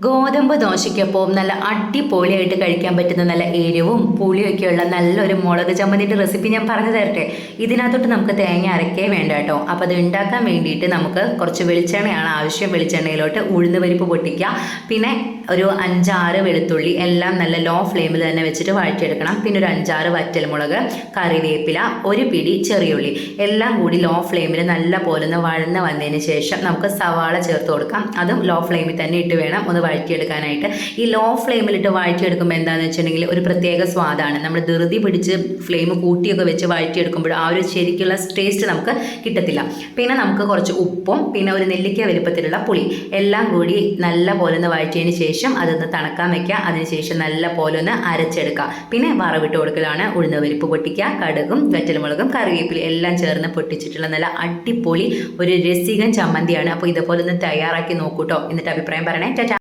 ഗോതമ്പ് ദോശയ്ക്കൊപ്പം നല്ല അടിപൊളിയായിട്ട് കഴിക്കാൻ പറ്റുന്ന നല്ല എരിവും പുളിയൊക്കെയുള്ള നല്ലൊരു മുളക് ചമ്മന്തിയുടെ റെസിപ്പി ഞാൻ പറഞ്ഞു തരട്ടെ. ഇതിനകത്തോട്ട് നമുക്ക് തേങ്ങ അരക്കേ വേണ്ട കേട്ടോ. അപ്പോൾ അത് ഉണ്ടാക്കാൻ വേണ്ടിയിട്ട് നമുക്ക് കുറച്ച് വെളിച്ചെണ്ണയാണ് ആവശ്യം. വെളിച്ചെണ്ണയിലോട്ട് ഉഴുന്ന് പരിപ്പ് പൊട്ടിക്കുക, പിന്നെ ഒരു 5-6 വെളുത്തുള്ളി എല്ലാം നല്ല ലോ ഫ്ലെയിമിൽ തന്നെ വെച്ചിട്ട് വഴറ്റിയെടുക്കണം. പിന്നെ ഒരു 5-6 വറ്റൽമുളക്, കറിവേപ്പില, ഒരു പിടി ചെറിയുള്ളി എല്ലാം കൂടി ലോ ഫ്ലെയിമിൽ നല്ല പോലെ ഒന്ന് വഴന്ന് വന്നതിന് ശേഷം നമുക്ക് സവാള ചേർത്ത് കൊടുക്കാം. അതും ലോ ഫ്ലെയിമിൽ തന്നെ ഇട്ട് വേണം ഒന്ന് വഴറ്റിയെടുക്കാനായിട്ട്. ഈ ലോ ഫ്ലെയിമിലിട്ട് വഴറ്റിയെടുക്കുമ്പോൾ എന്താണെന്ന് വെച്ചിട്ടുണ്ടെങ്കിൽ ഒരു പ്രത്യേക സ്വാദാണ്. നമ്മൾ ധൃതി പിടിച്ച് ഫ്ലെയിം കൂട്ടിയൊക്കെ വെച്ച് വഴറ്റിയെടുക്കുമ്പോൾ ആ ഒരു ശരിക്കുള്ള ടേസ്റ്റ് നമുക്ക് കിട്ടത്തില്ല. പിന്നെ നമുക്ക് കുറച്ച് ഉപ്പും പിന്നെ ഒരു നെല്ലിക്ക വലുപ്പത്തിലുള്ള പുളി എല്ലാം കൂടി നല്ല പോലെ ഒന്ന് വഴറ്റിയതിന് ശേഷം അതൊന്ന് തണുക്കാൻ വയ്ക്കുക. അതിനുശേഷം നല്ല പോലെ ഒന്ന് അരച്ചെടുക്കുക. പിന്നെ വറവിട്ട് കൊടുക്കലാണ്. ഉഴുന്ന് പരിപ്പ് പൊട്ടിക്കുക, കടുകും വറ്റൽമുളകും കറിവേപ്പില എല്ലാം ചേർന്ന് പൊട്ടിച്ചിട്ടുള്ള നല്ല അടിപൊളി ഒരു രസികൻ ചമ്മന്തിയാണ്. അപ്പോൾ ഇതുപോലെ ഒന്ന് തയ്യാറാക്കി നോക്കൂട്ടോ. എന്നിട്ട് അഭിപ്രായം പറയണേ.